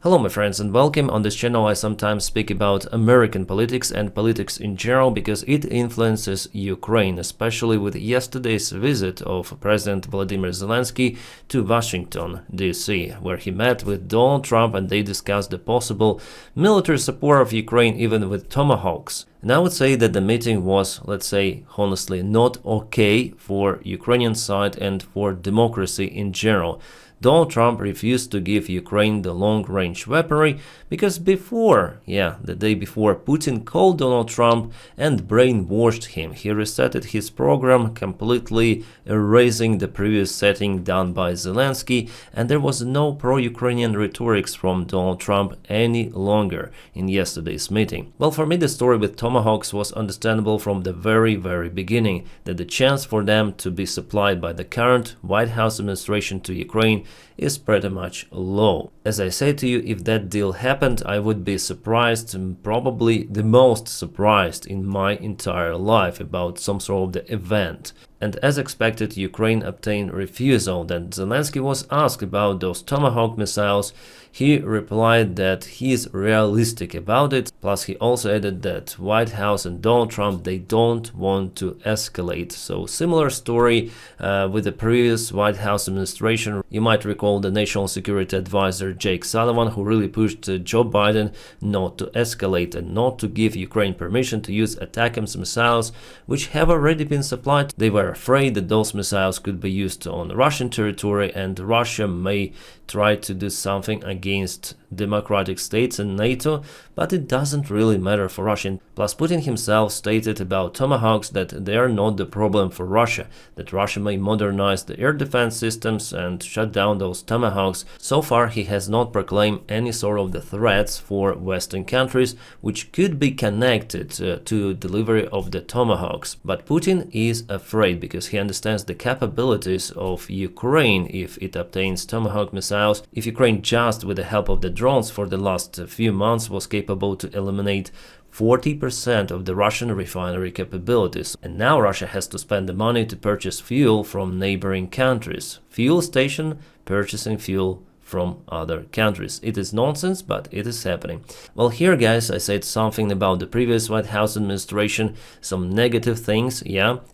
Hello my friends and welcome. On this channel I sometimes speak about American politics and politics in general because it influences Ukraine, especially with yesterday's visit of President Volodymyr Zelensky to Washington, D.C., where he met with Donald Trump and they discussed the possible military support of Ukraine even with tomahawks. And I would say that the meeting was, let's say, honestly, not okay for Ukrainian side and for democracy in general. Donald Trump refused to give Ukraine the long-range weaponry because the day before, Putin called Donald Trump and brainwashed him. He resetted his program, completely erasing the previous setting done by Zelensky, and there was no pro-Ukrainian rhetoric from Donald Trump any longer in yesterday's meeting. Well, for me, the story with tomahawks was understandable from the very beginning, that the chance for them to be supplied by the current White House administration to Ukraine is pretty much low. As I said to you, if that deal happened, I would be surprised, probably the most surprised in my entire life about some sort of the event. And as expected, Ukraine obtained refusal. Then Zelensky was asked about those Tomahawk missiles. He replied that he is realistic about it. Plus, he also added that White House and Donald Trump, they don't want to escalate. So similar story with the previous White House administration. You might recall the National Security Advisor Jake Sullivan, who really pushed Joe Biden not to escalate and not to give Ukraine permission to use ATACMS missiles, which have already been supplied. They were afraid that those missiles could be used on Russian territory and Russia may try to do something against democratic states and NATO, but it doesn't really matter for Russia. Plus, Putin himself stated about tomahawks that they are not the problem for Russia, that Russia may modernize the air defense systems and shut down those tomahawks. So far, he has not proclaimed any sort of the threats for Western countries which could be connected to delivery of the tomahawks. But Putin is afraid because he understands the capabilities of Ukraine if it obtains tomahawk missiles. If Ukraine just with the help of the drones for the last few months was capable to eliminate 40% of the Russian refinery capabilities. And now Russia has to spend the money to purchase fuel from neighboring countries. Fuel station purchasing fuel from other countries. It is nonsense, but it is happening. Well, here guys, I said something about the previous White House administration, some negative things,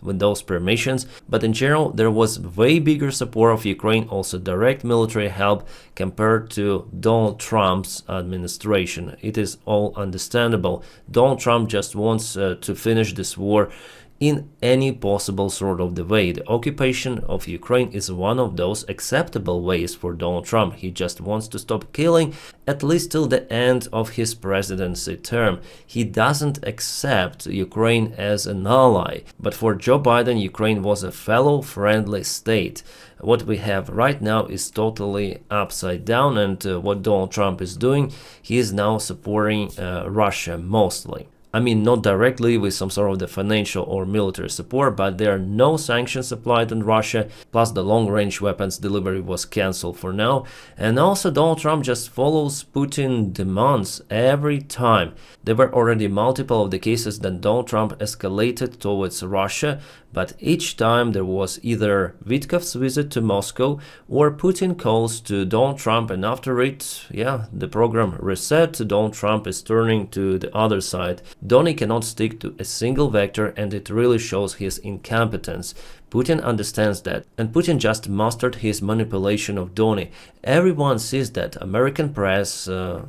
with those permissions, but in general there was way bigger support of Ukraine, also direct military help compared to Donald Trump's administration. It is all understandable. Donald Trump just wants to finish this war in any possible sort of the way. The occupation of Ukraine is one of those acceptable ways for Donald Trump. He just wants to stop killing, at least till the end of his presidency term. He doesn't accept Ukraine as an ally. But for Joe Biden, Ukraine was a fellow friendly state. What we have right now is totally upside down, and what Donald Trump is doing, he is now supporting Russia mostly. I mean, not directly with some sort of the financial or military support, but there are no sanctions applied on Russia, plus the long-range weapons delivery was cancelled for now. And also Donald Trump just follows Putin demands every time. There were already multiple of the cases that Donald Trump escalated towards Russia, but each time there was either Witkov's visit to Moscow or Putin calls to Donald Trump, and after it, the program reset. Donald Trump is turning to the other side. Donny cannot stick to a single vector, and it really shows his incompetence. Putin understands that, and Putin just mastered his manipulation of Donny. Everyone sees that. American press,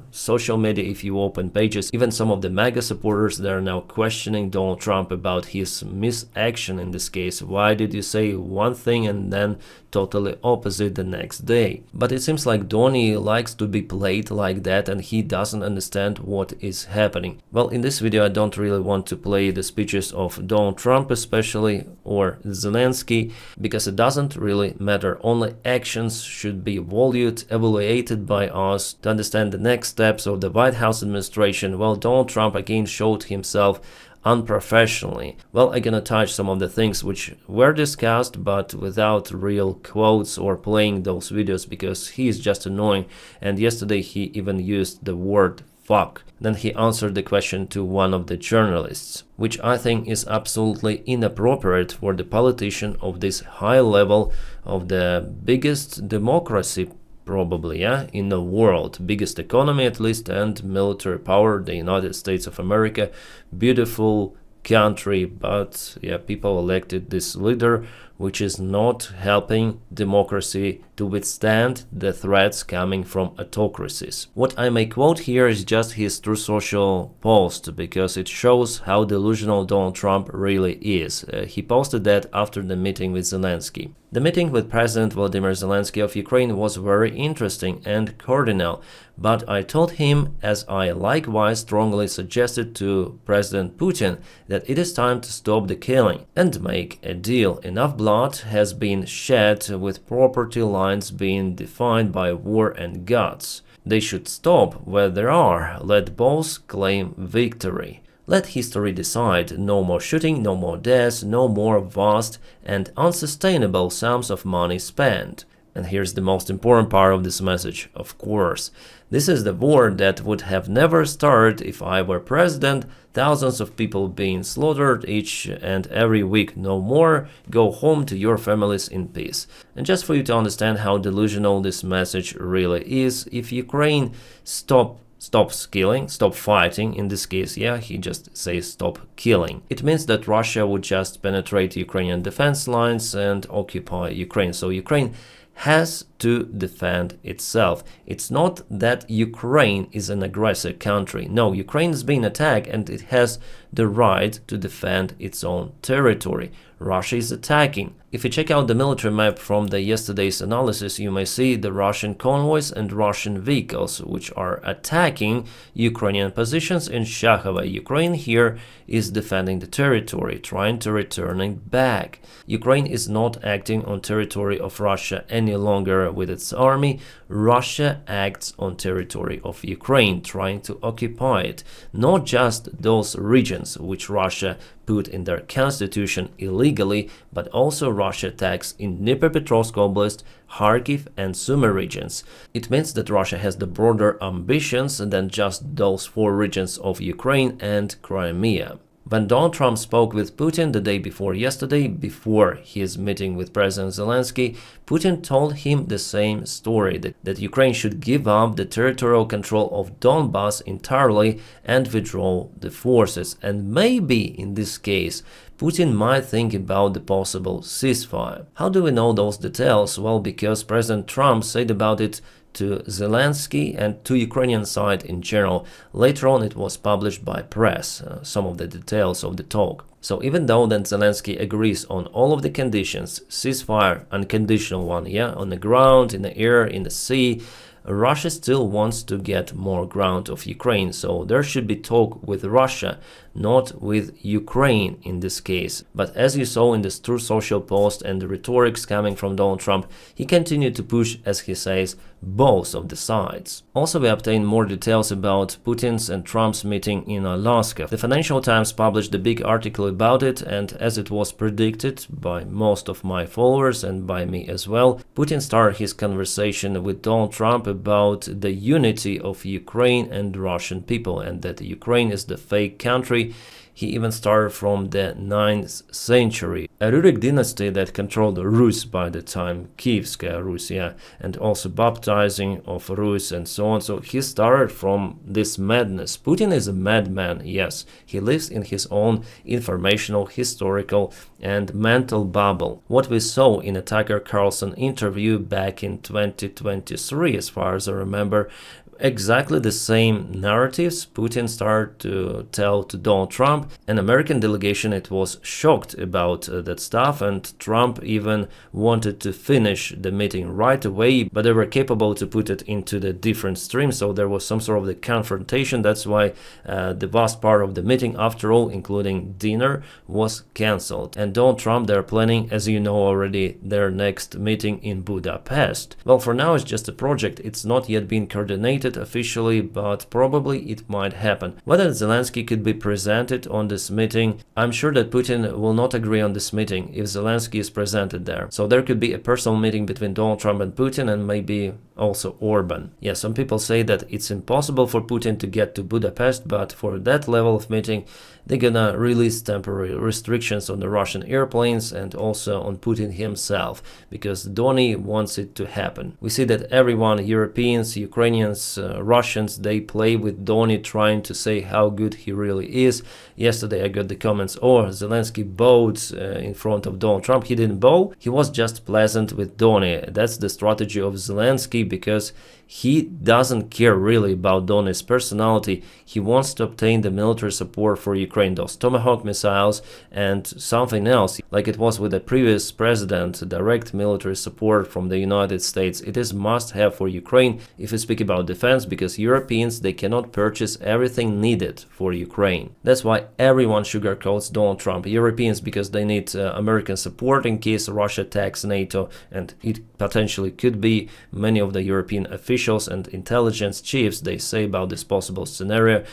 social media, if you open pages, even some of the MAGA supporters, they are now questioning Donald Trump about his misaction in this case. Why did you say one thing and then totally opposite the next day? But it seems like Donny likes to be played like that and he doesn't understand what is happening. Well, in this video I don't really want to play the speeches of Donald Trump especially, or Zelensky, because it doesn't really matter. Only actions should be evaluated by us to understand the next steps of the White House administration. Well, Donald Trump again showed himself unprofessionally. Well, I'm gonna touch some of the things which were discussed, but without real quotes or playing those videos because he is just annoying, and yesterday he even used the word fuck. Then he answered the question to one of the journalists, which I think is absolutely inappropriate for the politician of this high level of the biggest democracy probably, yeah, in the world. Biggest economy at least, and military power, the United States of America. Beautiful country, but yeah, people elected this leader, which is not helping democracy to withstand the threats coming from autocracies. What I may quote here is just his Truth Social post, because it shows how delusional Donald Trump really is. He posted that after the meeting with Zelensky. The meeting with President Volodymyr Zelensky of Ukraine was very interesting and cordial, but I told him, as I likewise strongly suggested to President Putin, that it is time to stop the killing and make a deal. Enough blood has been shed, with property lines being defined by war and guts. They should stop where they are. Let both claim victory. Let history decide. No more shooting, no more deaths, no more vast and unsustainable sums of money spent. And here's the most important part of this message, of course. This is the war that would have never started if I were president. Thousands of people being slaughtered each and every week. No more. Go home to your families in peace. And just for you to understand how delusional this message really is, if Ukraine stops killing, stop fighting, in this case, yeah, he just says stop killing. It means that Russia would just penetrate Ukrainian defense lines and occupy Ukraine. So Ukraine has to defend itself. It's not that Ukraine is an aggressive country. No, Ukraine is being attacked and it has the right to defend its own territory. Russia is attacking. If you check out the military map from the yesterday's analysis, you may see the Russian convoys and Russian vehicles which are attacking Ukrainian positions in Shakhova. Ukraine here is defending the territory, trying to return it back. Ukraine is not acting on territory of Russia any longer with its army. Russia acts on territory of Ukraine, trying to occupy it. Not just those regions which Russia put in their constitution illegally, but also Russia attacks in Dnipropetrovsk Oblast, Kharkiv and Sumy regions. It means that Russia has the broader ambitions than just those 4 regions of Ukraine and Crimea. When Donald Trump spoke with Putin the day before yesterday, before his meeting with President Zelensky, Putin told him the same story, that Ukraine should give up the territorial control of Donbas entirely and withdraw the forces. And maybe in this case, Putin might think about the possible ceasefire. How do we know those details? Well, because President Trump said about it to Zelensky and to Ukrainian side in general. Later on it was published by press, some of the details of the talk. So even though then Zelensky agrees on all of the conditions, ceasefire, unconditional one, yeah, on the ground, in the air, in the sea, Russia still wants to get more ground of Ukraine, so there should be talk with Russia, not with Ukraine in this case. But as you saw in this Truth Social post and the rhetorics coming from Donald Trump, he continued to push, as he says, both of the sides. Also, we obtained more details about Putin's and Trump's meeting in Alaska. The Financial Times published a big article about it, and as it was predicted by most of my followers and by me as well, Putin started his conversation with Donald Trump about the unity of Ukraine and Russian people, and that Ukraine is the fake country. He even started from the 9th century, a Rurik dynasty that controlled Rus by the time, Kievskaya Rus, yeah, and also baptizing of Rus and so on. So he started from this madness. Putin is a madman, yes. He lives in his own informational, historical and mental bubble. What we saw in a Tucker Carlson interview back in 2023, as far as I remember, exactly the same narratives Putin started to tell to Donald Trump. An American delegation, it was shocked about that stuff, and Trump even wanted to finish the meeting right away, but they were capable to put it into the different streams, so there was some sort of the confrontation. That's why the vast part of the meeting, after all, including dinner, was cancelled. And Donald Trump, they're planning, as you know already, their next meeting in Budapest. Well, for now it's just a project. It's not yet been coordinated stated officially, but probably it might happen. Whether Zelensky could be presented on this meeting, I'm sure that Putin will not agree on this meeting if Zelensky is presented there. So there could be a personal meeting between Donald Trump and Putin, and maybe also Orban. Yeah, some people say that it's impossible for Putin to get to Budapest, but for that level of meeting, they're gonna release temporary restrictions on the Russian airplanes and also on Putin himself, because Donny wants it to happen. We see that everyone, Europeans, Ukrainians, Russians, they play with Donny, trying to say how good he really is. Yesterday I got the comments, oh, Zelensky bowed in front of Donald Trump. He didn't bow, he was just pleasant with Donny. That's the strategy of Zelensky, because he doesn't care really about Donny's personality. He wants to obtain the military support for Ukraine, those Tomahawk missiles and something else, like it was with the previous president, direct military support from the United States. It is must-have for Ukraine if you speak about defense, because Europeans, they cannot purchase everything needed for Ukraine. That's why everyone sugarcoats Donald Trump. Europeans, because they need American support in case Russia attacks NATO, and it potentially could be. Many of the European officials and intelligence chiefs, they say about this possible scenario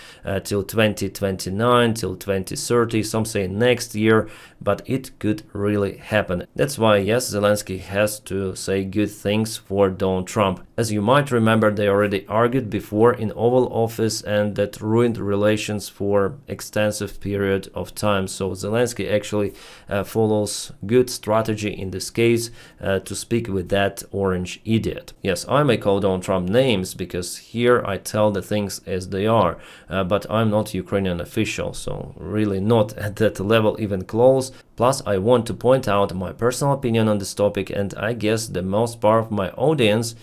till 2029, till 2030, some say next year, but it could really happen. That's why, yes, Zelensky has to say good things for Donald Trump. As you might remember, they already argued before in Oval Office, and that ruined relations for extensive period of time. So Zelensky actually follows good strategy in this case to speak with that orange idiot. Yes, I may call Donald Trump names because here I tell the things as they are, but I'm not Ukrainian official, so really not at that level even close. Plus, I want to point out my personal opinion on this topic, and I guess the most part of my audience,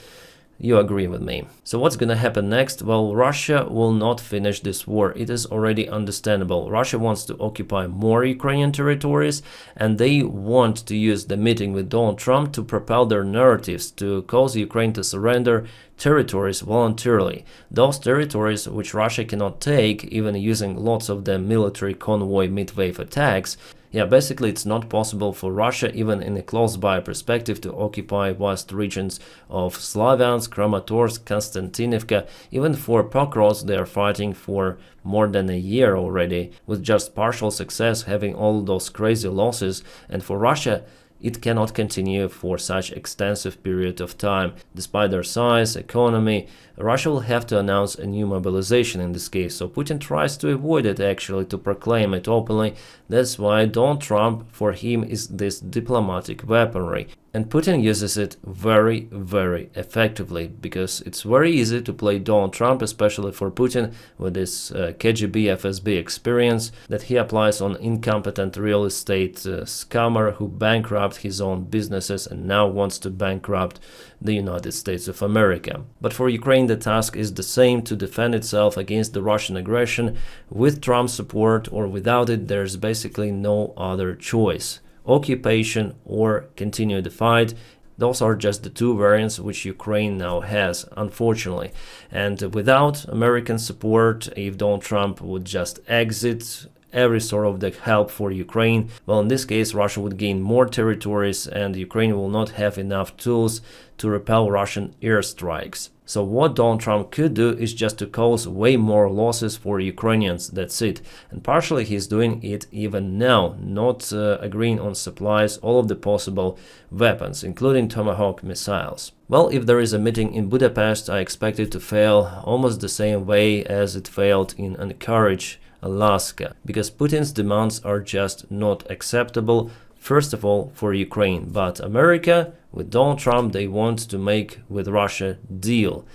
you agree with me. So what's gonna happen next? Well, Russia will not finish this war. It is already understandable. Russia wants to occupy more Ukrainian territories, and they want to use the meeting with Donald Trump to propel their narratives, to cause Ukraine to surrender territories voluntarily. Those territories which Russia cannot take, even using lots of the military convoy mid-wave attacks. Yeah, basically it's not possible for Russia, even in a close-by perspective, to occupy vast regions of Slavyansk, Kramatorsk, Konstantinivka. Even for Pokrovsk they are fighting for more than a year already, with just partial success, having all those crazy losses. And for Russia, it cannot continue for such extensive period of time. Despite their size, economy, Russia will have to announce a new mobilization in this case. So Putin tries to avoid it, actually, to proclaim it openly. That's why Donald Trump, for him, is this diplomatic weaponry. And Putin uses it very, very effectively, because it's very easy to play Donald Trump, especially for Putin, with this KGB FSB experience that he applies on incompetent real estate scammer who bankrupted his own businesses and now wants to bankrupt the United States of America. But for Ukraine, the task is the same: to defend itself against the Russian aggression. With Trump's support or without it, there's basically no other choice. Occupation or continue the fight. Those are just the two variants which Ukraine now has, unfortunately. And without American support, if Donald Trump would just exit every sort of the help for Ukraine, well, in this case, Russia would gain more territories and Ukraine will not have enough tools to repel Russian airstrikes. So what Donald Trump could do is just to cause way more losses for Ukrainians, that's it. And partially he's doing it even now, not agreeing on supplies all of the possible weapons, including Tomahawk missiles. Well, if there is a meeting in Budapest, I expect it to fail almost the same way as it failed in Anchorage, Alaska, because Putin's demands are just not acceptable. First of all, for Ukraine, but America, with Donald Trump, they want to make with Russia deal.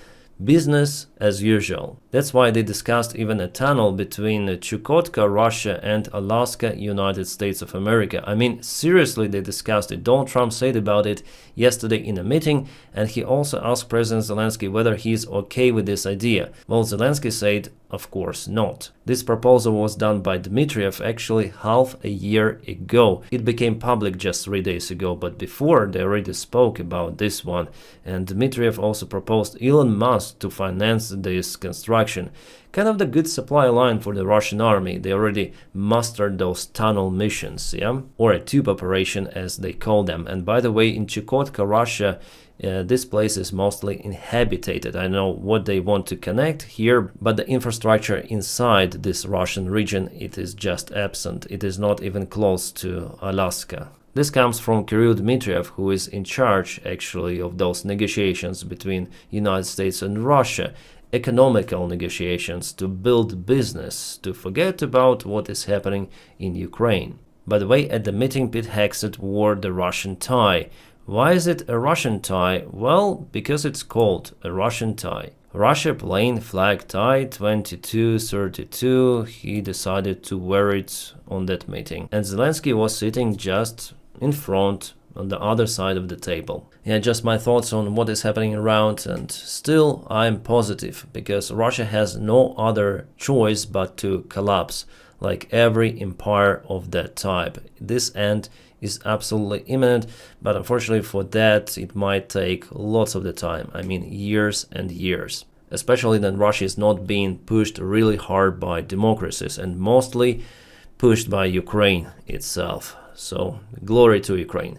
Business as usual. That's why they discussed even a tunnel between Chukotka, Russia, and Alaska, United States of America. I mean, seriously, they discussed it. Donald Trump said about it yesterday in a meeting, and he also asked President Zelensky whether he's okay with this idea. Well, Zelensky said, of course not. This proposal was done by Dmitriev actually half a year ago. It became public just 3 days ago, but before they already spoke about this one. And Dmitriev also proposed Elon Musk to finance this construction. Kind of the good supply line for the Russian army. They already mastered those tunnel missions, yeah? Or a tube operation as they call them. And by the way, in Chukotka, Russia, This place is mostly inhabited. I know what they want to connect here, but the infrastructure inside this Russian region, it is just absent. It is not even close to Alaska. This comes from Kirill Dmitriev, who is in charge actually of those negotiations between United States and Russia, economical negotiations to build business, to forget about what is happening in Ukraine. By the way, at the meeting, Pete Hegseth wore the Russian tie. Why is it a Russian tie? Well, because it's called a Russian tie. Russia plain flag tie 2232. He decided to wear it on that meeting. And Zelensky was sitting just in front on the other side of the table. Yeah, just my thoughts on what is happening around, and still I'm positive because Russia has no other choice but to collapse like every empire of that type. This end is absolutely imminent, but unfortunately for that it might take lots of the time. I mean years and years. Especially then Russia is not being pushed really hard by democracies and mostly pushed by Ukraine itself. So glory to Ukraine.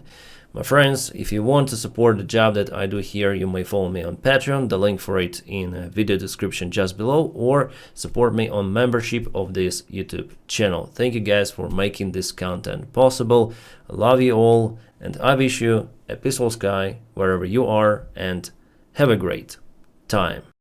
My friends, if you want to support the job that I do here, you may follow me on Patreon, the link for it in the video description just below, or support me on membership of this YouTube channel. Thank you guys for making this content possible. I love you all, and I wish you a peaceful sky wherever you are, and have a great time.